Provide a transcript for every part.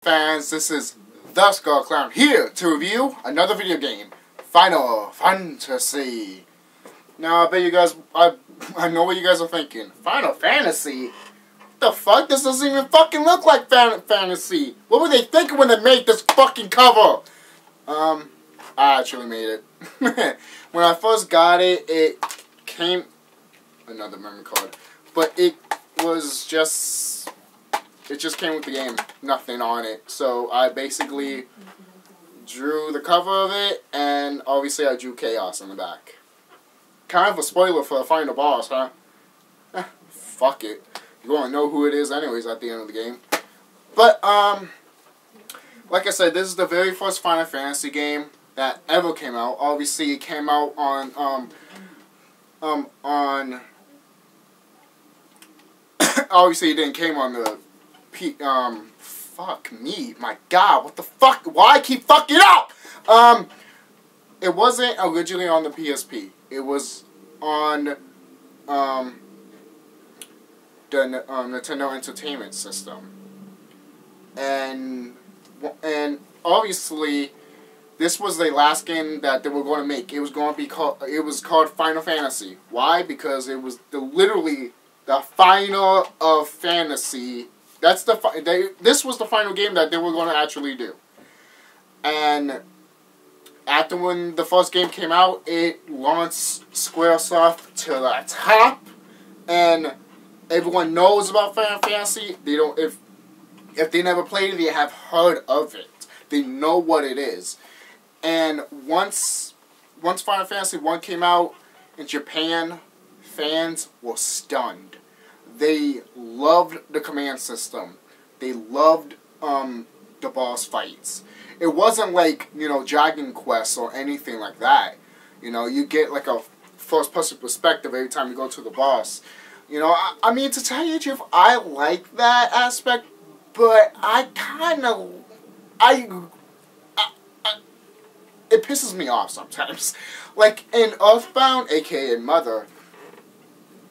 fans, this is TheSkullKlown here to review another video game, Final Fantasy. Now, I bet you guys, I know what you guys are thinking. Final Fantasy? What the fuck? This doesn't even fucking look like Fantasy. What were they thinking when they made this fucking cover? I actually made it. When I first got it, it came... Another memory card. But it just came with the game. Nothing on it. So I basically drew the cover of it, and obviously I drew Chaos on the back. Kind of a spoiler for the final boss, huh? Fuck it. You won't know who it is anyways at the end of the game. But, like I said, this is the very first Final Fantasy game that ever came out. Obviously, it came out on obviously, it didn't came on the fuck me, my god, what the fuck, why I keep fucking up? It wasn't originally on the PSP. It was on, the Nintendo Entertainment System. And obviously, this was the last game that they were going to make. It was going to be called, it was called Final Fantasy. Why? Because it was literally the final of Fantasy. That's this was the final game that they were going to actually do. And after when the first game came out, it launched Squaresoft to the top. And everyone knows about Final Fantasy. They don't, if they never played it, they have heard of it. They know what it is. And once Final Fantasy 1 came out in Japan, fans were stunned. They loved the command system. They loved the boss fights. It wasn't like, you know, Dragon Quest or anything like that. You know, you get like a first-person perspective every time you go to the boss. You know, I mean, to tell you the truth, I like that aspect, but I kind of... it pisses me off sometimes. Like, in Earthbound, aka Mother,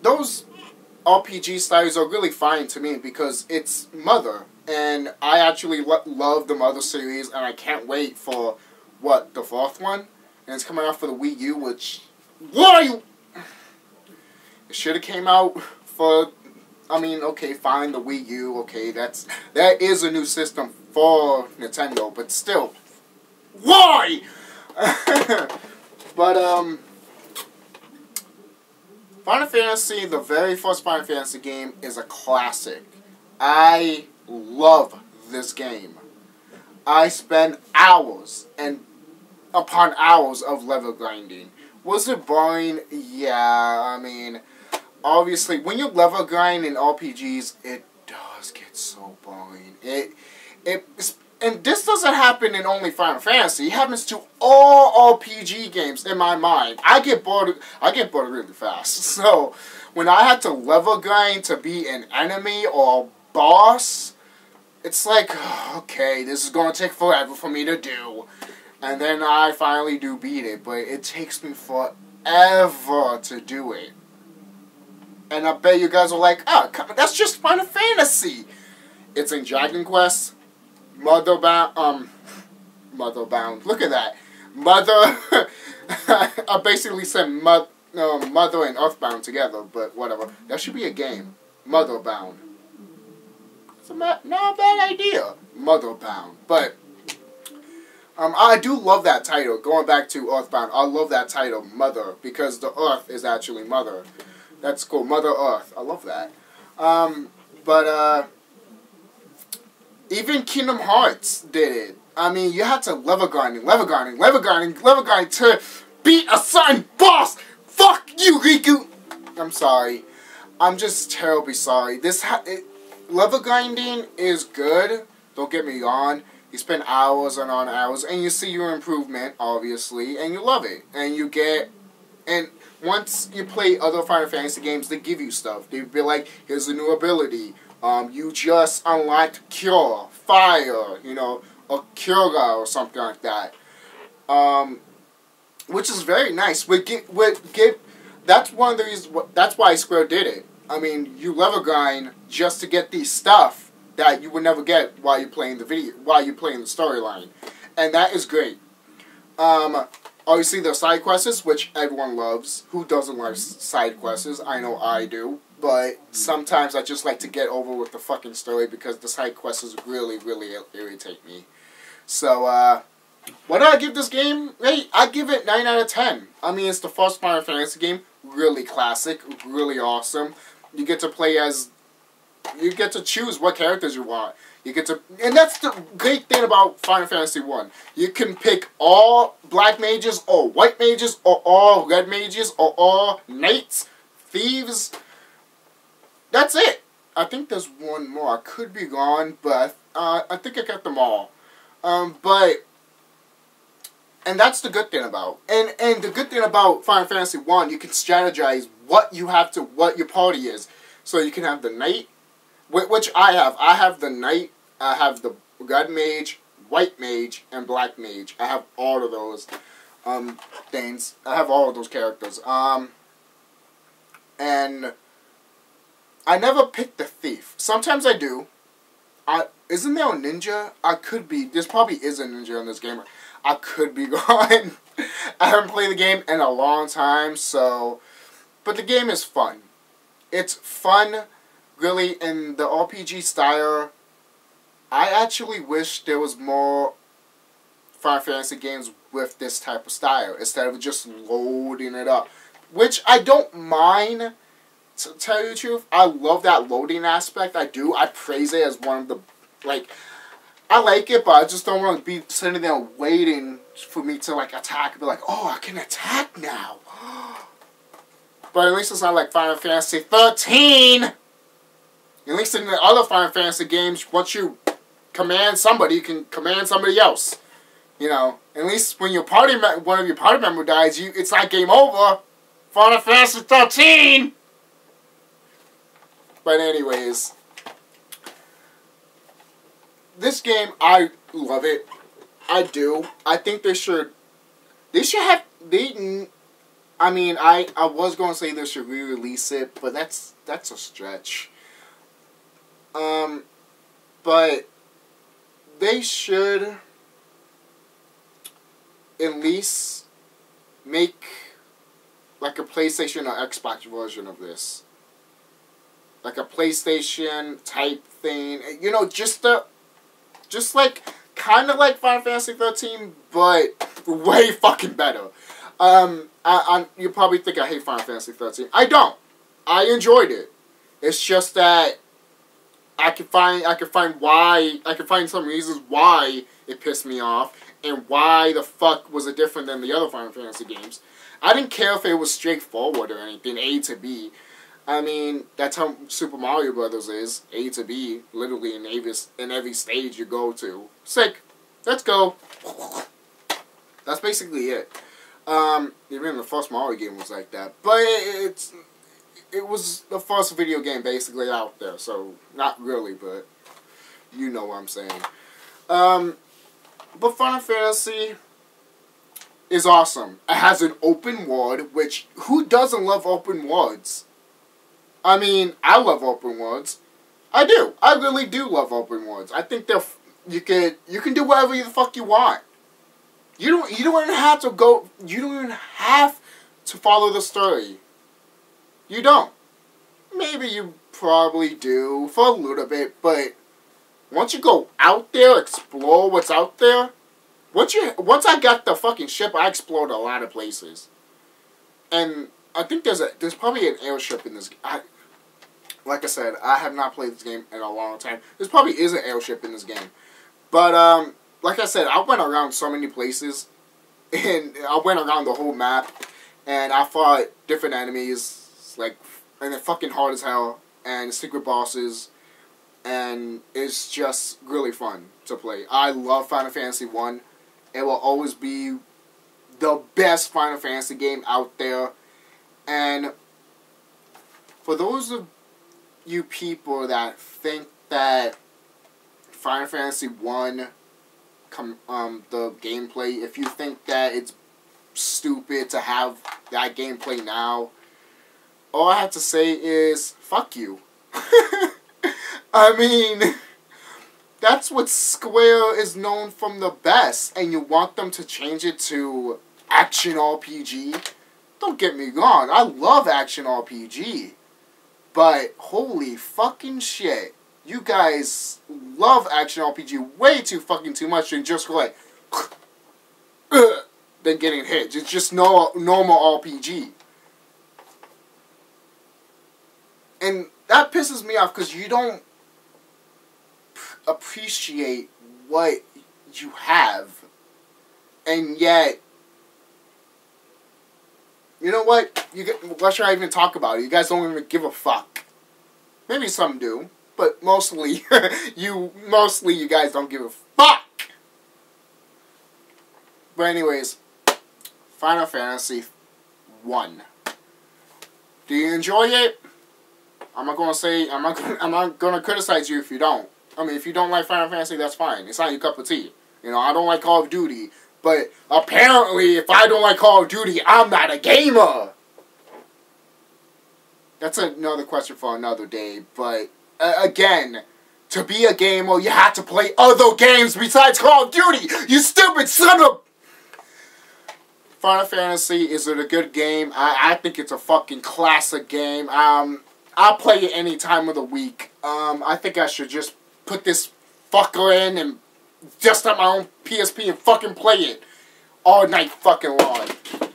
those RPG styles are really fine to me because it's Mother. And I actually love the Mother series, and I can't wait for, what, the fourth one? And it's coming out for the Wii U, which... What are you... It should have came out for... I mean, okay, fine, the Wii U, okay, that is a new system for Nintendo, but still... Why? But, Final Fantasy, the very first Final Fantasy game, is a classic. I love this game. I spend hours and upon hours of level grinding. Was it boring? Yeah, I mean, obviously, when you level grind in RPGs, it does get so boring. And this doesn't happen in only Final Fantasy. It happens to all RPG games in my mind. I get bored really fast. So, when I had to level grind to be an enemy or a boss, it's like, okay, this is going to take forever for me to do. And then I finally do beat it, but it takes me forever to do it. And I bet you guys are like, oh, come on, that's just Final Fantasy. It's in Dragon Quest. Motherbound, look at that. Mother, I basically said Mother and Earthbound together, but whatever. That should be a game. Motherbound. It's not a bad idea. Motherbound. But, I do love that title. Going back to Earthbound, I love that title, Mother, because the Earth is actually Mother. That's cool. Mother Earth. I love that. Even Kingdom Hearts did it. I mean, you had to level grinding to beat a certain boss. Fuck you, Riku. I'm sorry. I'm just terribly sorry. Level grinding is good. Don't get me wrong. You spend hours and on hours, and you see your improvement, obviously, and you love it. And once you play other Final Fantasy games, they give you stuff. They be like, here's a new ability. You just unlocked Cure, Fire, you know, or Kyora or something like that. Which is very nice. That's one of the reasons. That's why Square did it. I mean, you level grind just to get these stuff, that you would never get while you're playing the storyline, and that is great. Obviously, there are side quests, which everyone loves. Who doesn't love side quests? I know I do. But sometimes I just like to get over with the fucking story because the side quests really, really irritate me. So, what do I give this game? Hey, I give it 9 out of 10. I mean, it's the first Final Fantasy game. Really classic. Really awesome. You get to play as... You get to choose what characters you want. You get to, and that's the great thing about Final Fantasy 1. You can pick all black mages, or white mages, or all red mages, or all knights, thieves. That's it. I think there's one more. I could be gone, but I think I got them all. And that's the good thing about. And the good thing about Final Fantasy 1, you can strategize what your party is. So you can have the knight, which I have. I have the knight. I have the red mage, white mage, and black mage. I have all of those things. I have all of those characters. And I never picked the thief. Sometimes I do. Isn't there a ninja? I could be. There probably is a ninja in this game. I could be gone. I haven't played the game in a long time, so... But the game is fun. It's fun, really, in the RPG style. I actually wish there was more Final Fantasy games with this type of style instead of just loading it up. Which I don't mind, to tell you the truth. I love that loading aspect. I do. I praise it as one of the, like, I like it, but I just don't want to be sitting there waiting for me to, like, attack and be like, oh, I can attack now. But at least it's not like Final Fantasy 13. At least in the other Final Fantasy games, once you command somebody, you can command somebody else. You know, at least when one of your party member dies, it's like game over. Final Fantasy 13. But anyways, this game, I love it. I do. I think they should have. I mean, I was going to say they should re-release it, but that's a stretch. But they should at least make like a PlayStation or Xbox version of this. Like a PlayStation type thing. You know, just like, kind of like Final Fantasy 13, but way fucking better. You probably think I hate Final Fantasy 13. I don't. I enjoyed it. It's just that I could find some reasons why it pissed me off and why the fuck was it different than the other Final Fantasy games. I didn't care if it was straightforward or anything, A to B. I mean, that's how Super Mario Brothers is, A to B, literally in every stage you go to. Sick. Let's go. That's basically it. Even the first Mario game was like that. But it was the first video game basically out there, so not really, but you know what I'm saying. But Final Fantasy is awesome. It has an open world, which, who doesn't love open worlds? I mean, I love open worlds. I do. I really do love open worlds. I think you can do whatever the fuck you want. You don't even have to go. You don't even have to follow the story. You don't. Maybe you probably do for a little bit, but once you go out there, explore what's out there. Once I got the fucking ship, I explored a lot of places, and I think there's probably an airship in this. Like I said, I have not played this game in a long time. There probably is an airship in this game, but like I said, I went around so many places, and I went around the whole map, and I fought different enemies, like, and they're fucking hard as hell, and secret bosses, and it's just really fun to play. I love Final Fantasy 1. It will always be the best Final Fantasy game out there, and for those of you people that think that Final Fantasy 1, the gameplay, if you think that it's stupid to have that gameplay now, all I have to say is, fuck you. I mean, That's what Square is known from the best, and you want them to change it to action RPG? Don't get me wrong, I love action RPG, but holy fucking shit, you guys love action RPG way too fucking too much and just go like, then getting hit. It's just no normal RPG. And that pisses me off because you don't appreciate what you have, and yet, you know what? Why should I even talk about it? You guys don't even give a fuck. Maybe some do, but mostly you guys don't give a fuck. But anyways, Final Fantasy 1. Do you enjoy it? I'm not gonna criticize you if you don't. I mean, if you don't like Final Fantasy, that's fine. It's not your cup of tea. You know, I don't like Call of Duty, but apparently, if I don't like Call of Duty, I'm not a gamer. That's another question for another day. But again, to be a gamer, you have to play other games besides Call of Duty. You stupid son of. Final Fantasy, is it a good game? I think it's a fucking classic game. I'll play it any time of the week. I think I should just put this fucker in and just on my own PSP and fucking play it all night fucking long.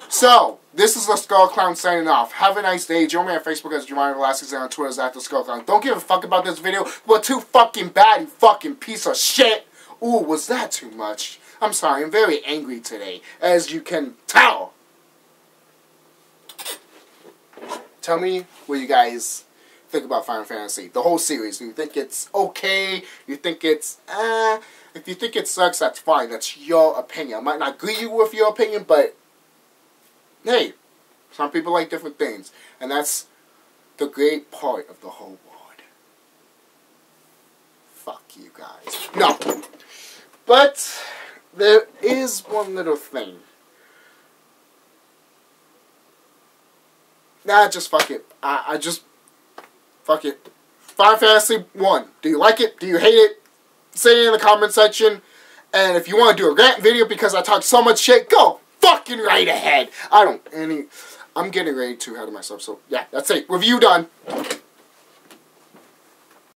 So, this is TheSkullKlown signing off. Have a nice day. Join me on Facebook as Giovanni Velasquez and on Twitter as TheSkullKlown. Don't give a fuck about this video. We're too fucking bad, you fucking piece of shit. Ooh, was that too much? I'm sorry, I'm very angry today, as you can tell. Tell me what you guys think about Final Fantasy, the whole series. Do you think it's okay? You think it's, if you think it sucks, that's fine. That's your opinion. I might not agree with your opinion, but, hey, some people like different things. And that's the great part of the whole world. Fuck you guys. No. But there is one little thing. Nah, just fuck it. I just... Fuck it. Final Fantasy 1. Do you like it? Do you hate it? Say it in the comment section. And if you want to do a rant video because I talk so much shit, go fucking right ahead. I'm getting ready to ahead of myself. So, yeah, that's it. Review done.